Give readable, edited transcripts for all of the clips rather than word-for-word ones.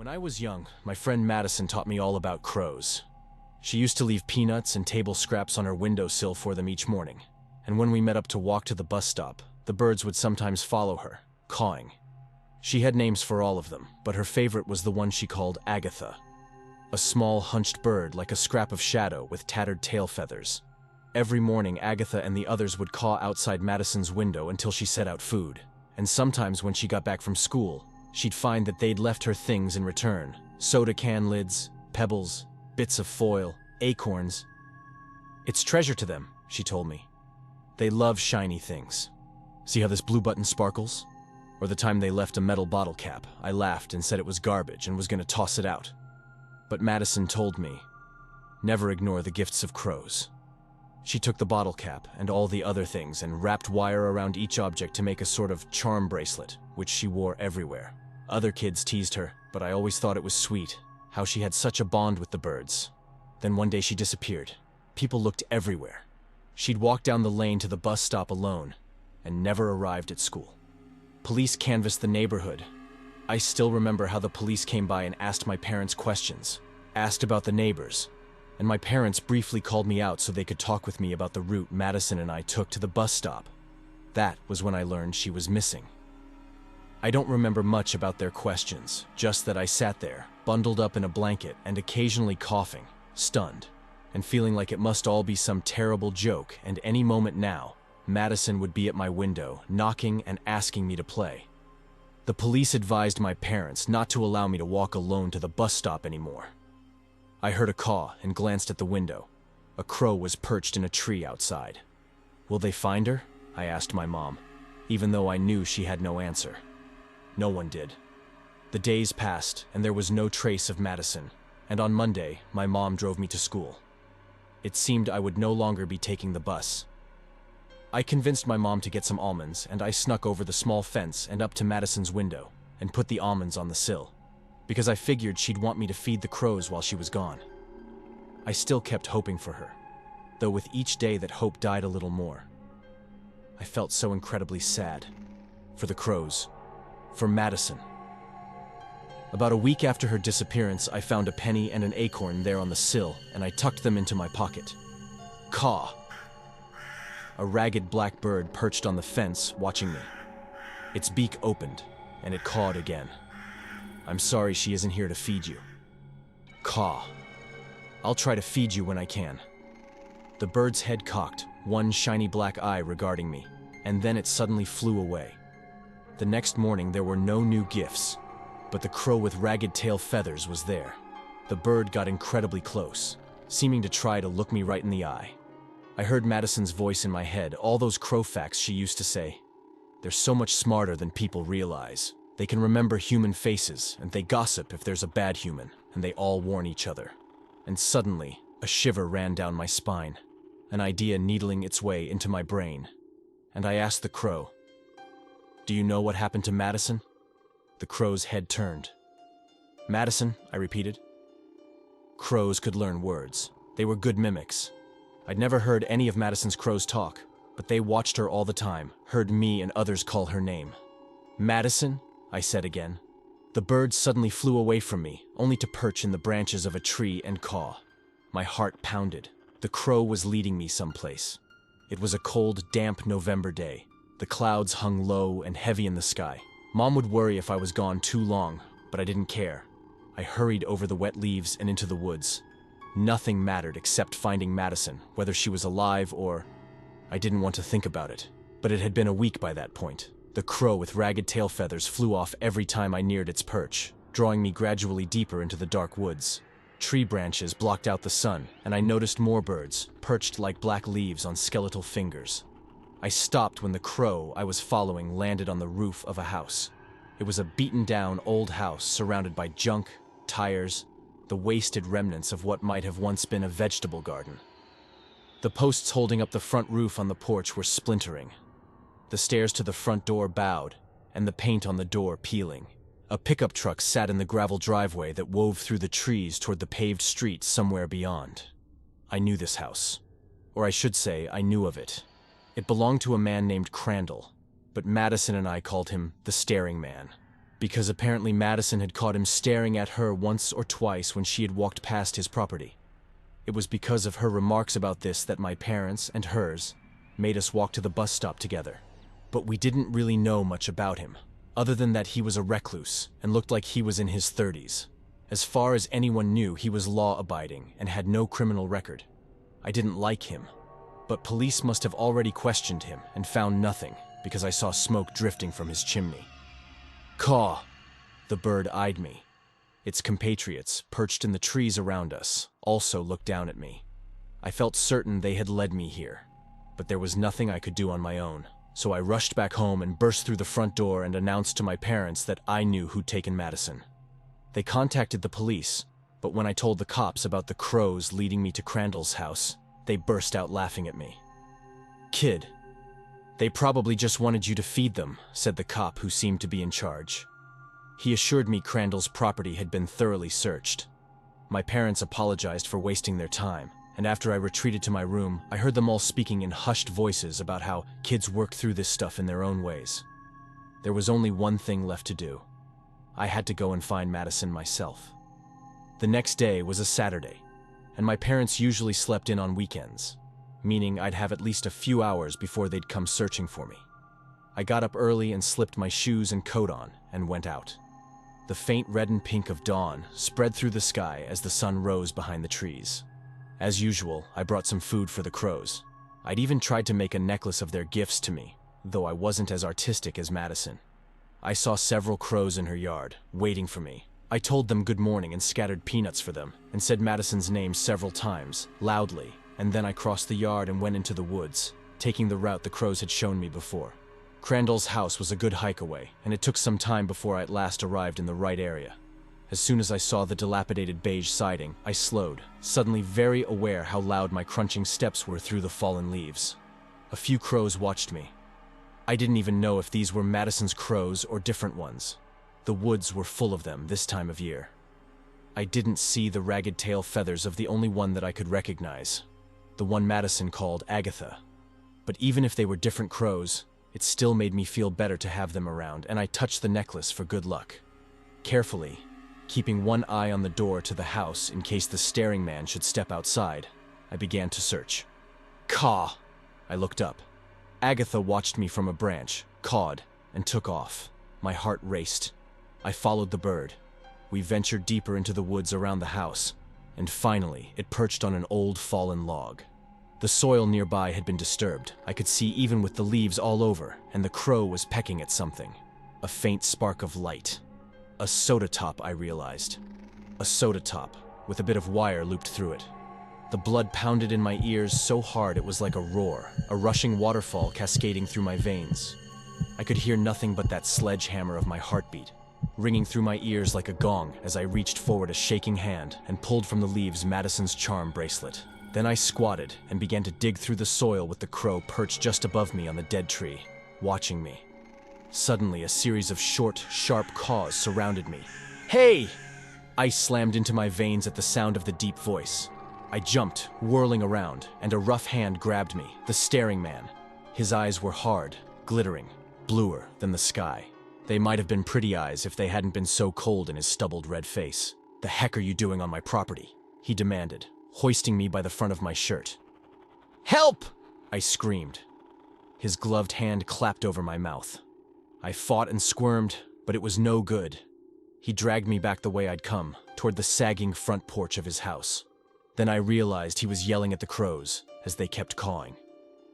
When I was young, my friend Madison taught me all about crows. She used to leave peanuts and table scraps on her windowsill for them each morning, and when we met up to walk to the bus stop, the birds would sometimes follow her, cawing. She had names for all of them, but her favorite was the one she called Agatha, a small, hunched bird like a scrap of shadow with tattered tail feathers. Every morning, Agatha and the others would caw outside Madison's window until she set out food, and sometimes when she got back from school, she'd find that they'd left her things in return: soda can lids, pebbles, bits of foil, acorns. It's treasure to them, she told me. They love shiny things. See how this blue button sparkles? Or the time they left a metal bottle cap, I laughed and said it was garbage and was going to toss it out. But Madison told me, never ignore the gifts of crows. She took the bottle cap and all the other things and wrapped wire around each object to make a sort of charm bracelet, which she wore everywhere. Other kids teased her, but I always thought it was sweet, how she had such a bond with the birds. Then one day she disappeared. People looked everywhere. She'd walk down the lane to the bus stop alone, and never arrived at school. Police canvassed the neighborhood. I still remember how the police came by and asked my parents questions, asked about the neighbors, and my parents briefly called me out so they could talk with me about the route Madison and I took to the bus stop. That was when I learned she was missing. I don't remember much about their questions, just that I sat there, bundled up in a blanket and occasionally coughing, stunned, and feeling like it must all be some terrible joke, and any moment now, Madison would be at my window, knocking and asking me to play. The police advised my parents not to allow me to walk alone to the bus stop anymore. I heard a caw and glanced at the window. A crow was perched in a tree outside. Will they find her? I asked my mom, even though I knew she had no answer. No one did. The days passed, and there was no trace of Madison, and on Monday, my mom drove me to school. It seemed I would no longer be taking the bus. I convinced my mom to get some almonds, and I snuck over the small fence and up to Madison's window, and put the almonds on the sill, because I figured she'd want me to feed the crows while she was gone. I still kept hoping for her, though with each day that hope died a little more. I felt so incredibly sad. For the crows. For Madison. About a week after her disappearance, I found a penny and an acorn there on the sill, and I tucked them into my pocket. Caw! A ragged black bird perched on the fence, watching me. Its beak opened, and it cawed again. I'm sorry she isn't here to feed you. Caw. I'll try to feed you when I can. The bird's head cocked, one shiny black eye regarding me, and then it suddenly flew away. The next morning there were no new gifts, but the crow with ragged tail feathers was there. The bird got incredibly close, seeming to try to look me right in the eye. I heard Madison's voice in my head, all those crow facts she used to say. They're so much smarter than people realize. They can remember human faces, and they gossip if there's a bad human, and they all warn each other. And suddenly, a shiver ran down my spine, an idea needling its way into my brain. And I asked the crow, "Do you know what happened to Madison?" The crow's head turned. "Madison," I repeated. Crows could learn words. They were good mimics. I'd never heard any of Madison's crows talk, but they watched her all the time, heard me and others call her name. "Madison," I said again. The bird suddenly flew away from me, only to perch in the branches of a tree and caw. My heart pounded. The crow was leading me someplace. It was a cold, damp November day. The clouds hung low and heavy in the sky. Mom would worry if I was gone too long, but I didn't care. I hurried over the wet leaves and into the woods. Nothing mattered except finding Madison, whether she was alive or... I didn't want to think about it, but it had been a week by that point. The crow with ragged tail feathers flew off every time I neared its perch, drawing me gradually deeper into the dark woods. Tree branches blocked out the sun, and I noticed more birds, perched like black leaves on skeletal fingers. I stopped when the crow I was following landed on the roof of a house. It was a beaten-down old house surrounded by junk, tires, the wasted remnants of what might have once been a vegetable garden. The posts holding up the front roof on the porch were splintering. The stairs to the front door bowed, and the paint on the door peeling. A pickup truck sat in the gravel driveway that wove through the trees toward the paved street somewhere beyond. I knew this house. Or I should say, I knew of it. It belonged to a man named Crandall, but Madison and I called him the Staring Man. because apparently Madison had caught him staring at her once or twice when she had walked past his property. It was because of her remarks about this that my parents and hers made us walk to the bus stop together. But we didn't really know much about him, other than that he was a recluse and looked like he was in his 30s. As far as anyone knew, he was law-abiding and had no criminal record. I didn't like him, but police must have already questioned him and found nothing because I saw smoke drifting from his chimney. Caw! The bird eyed me. Its compatriots, perched in the trees around us, also looked down at me. I felt certain they had led me here, but there was nothing I could do on my own, so I rushed back home and burst through the front door and announced to my parents that I knew who'd taken Madison. They contacted the police, but when I told the cops about the crows leading me to Crandall's house, they burst out laughing at me. "Kid, they probably just wanted you to feed them," said the cop who seemed to be in charge. He assured me Crandall's property had been thoroughly searched. My parents apologized for wasting their time, and after I retreated to my room, I heard them all speaking in hushed voices about how kids work through this stuff in their own ways. There was only one thing left to do. I had to go and find Madison myself. The next day was a Saturday, and my parents usually slept in on weekends, meaning I'd have at least a few hours before they'd come searching for me. I got up early and slipped my shoes and coat on and went out. The faint red and pink of dawn spread through the sky as the sun rose behind the trees. As usual, I brought some food for the crows. I'd even tried to make a necklace of their gifts to me, though I wasn't as artistic as Madison. I saw several crows in her yard, waiting for me. I told them good morning and scattered peanuts for them, and said Madison's name several times, loudly, and then I crossed the yard and went into the woods, taking the route the crows had shown me before. Crandall's house was a good hike away, and it took some time before I at last arrived in the right area. As soon as I saw the dilapidated beige siding, I slowed, suddenly very aware how loud my crunching steps were through the fallen leaves. A few crows watched me. I didn't even know if these were Madison's crows or different ones. The woods were full of them this time of year. I didn't see the ragged tail feathers of the only one that I could recognize, the one Madison called Agatha. But even if they were different crows, it still made me feel better to have them around, and I touched the necklace for good luck. Carefully, keeping one eye on the door to the house in case the staring man should step outside, I began to search. Caw! I looked up. Agatha watched me from a branch, cawed, and took off. My heart raced. I followed the bird. We ventured deeper into the woods around the house, and finally, it perched on an old fallen log. The soil nearby had been disturbed. I could see even with the leaves all over, and the crow was pecking at something. A faint spark of light. A soda top, I realized. A soda top, with a bit of wire looped through it. The blood pounded in my ears so hard it was like a roar, a rushing waterfall cascading through my veins. I could hear nothing but that sledgehammer of my heartbeat, ringing through my ears like a gong as I reached forward a shaking hand and pulled from the leaves Madison's charm bracelet. Then I squatted and began to dig through the soil with the crow perched just above me on the dead tree, watching me. Suddenly, a series of short, sharp caws surrounded me. "Hey!" Ice slammed into my veins at the sound of the deep voice. I jumped, whirling around, and a rough hand grabbed me, the staring man. His eyes were hard, glittering, bluer than the sky. They might have been pretty eyes if they hadn't been so cold in his stubbled red face. "The heck are you doing on my property?" he demanded, hoisting me by the front of my shirt. "Help!" I screamed. His gloved hand clapped over my mouth. I fought and squirmed, but it was no good. He dragged me back the way I'd come, toward the sagging front porch of his house. Then I realized he was yelling at the crows as they kept cawing.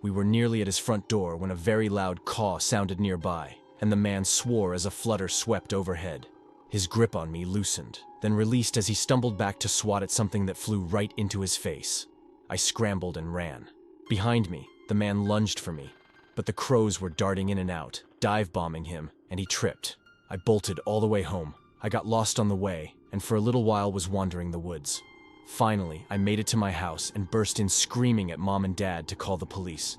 We were nearly at his front door when a very loud caw sounded nearby, and the man swore as a flutter swept overhead. His grip on me loosened, then released as he stumbled back to swat at something that flew right into his face. I scrambled and ran. Behind me, the man lunged for me, but the crows were darting in and out, dive-bombing him, and he tripped. I bolted all the way home. I got lost on the way, and for a little while was wandering the woods. Finally, I made it to my house and burst in screaming at Mom and Dad to call the police.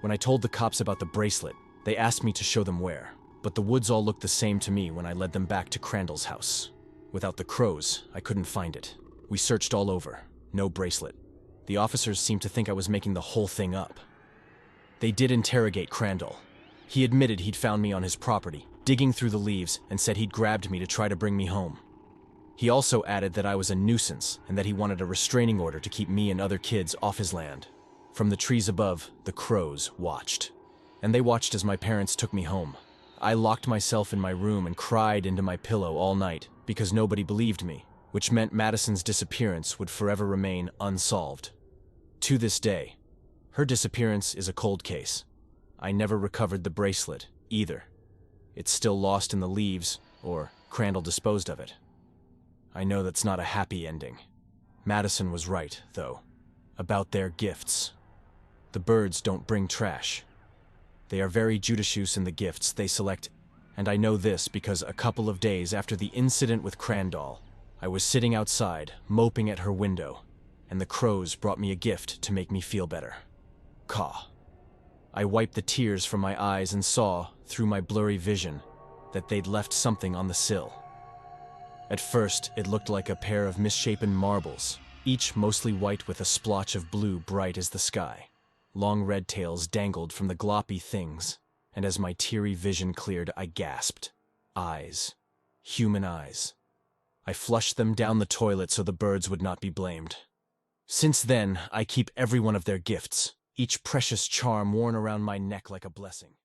When I told the cops about the bracelet, they asked me to show them where, but the woods all looked the same to me when I led them back to Crandall's house. Without the crows, I couldn't find it. We searched all over. No bracelet. The officers seemed to think I was making the whole thing up. They did interrogate Crandall. He admitted he'd found me on his property, digging through the leaves, and said he'd grabbed me to try to bring me home. He also added that I was a nuisance and that he wanted a restraining order to keep me and other kids off his land. From the trees above, the crows watched. And they watched as my parents took me home. I locked myself in my room and cried into my pillow all night because nobody believed me, which meant Madison's disappearance would forever remain unsolved. To this day, her disappearance is a cold case. I never recovered the bracelet, either. It's still lost in the leaves, or Crandall disposed of it. I know that's not a happy ending. Madison was right, though, about their gifts. The birds don't bring trash. They are very judicious in the gifts they select, and I know this because a couple of days after the incident with Crandall, I was sitting outside, moping at her window, and the crows brought me a gift to make me feel better. Caw. I wiped the tears from my eyes and saw, through my blurry vision, that they'd left something on the sill. At first, it looked like a pair of misshapen marbles, each mostly white with a splotch of blue bright as the sky. Long red tails dangled from the gloppy things, and as my teary vision cleared, I gasped. Eyes. Human eyes. I flushed them down the toilet so the birds would not be blamed. Since then, I keep every one of their gifts, each precious charm worn around my neck like a blessing.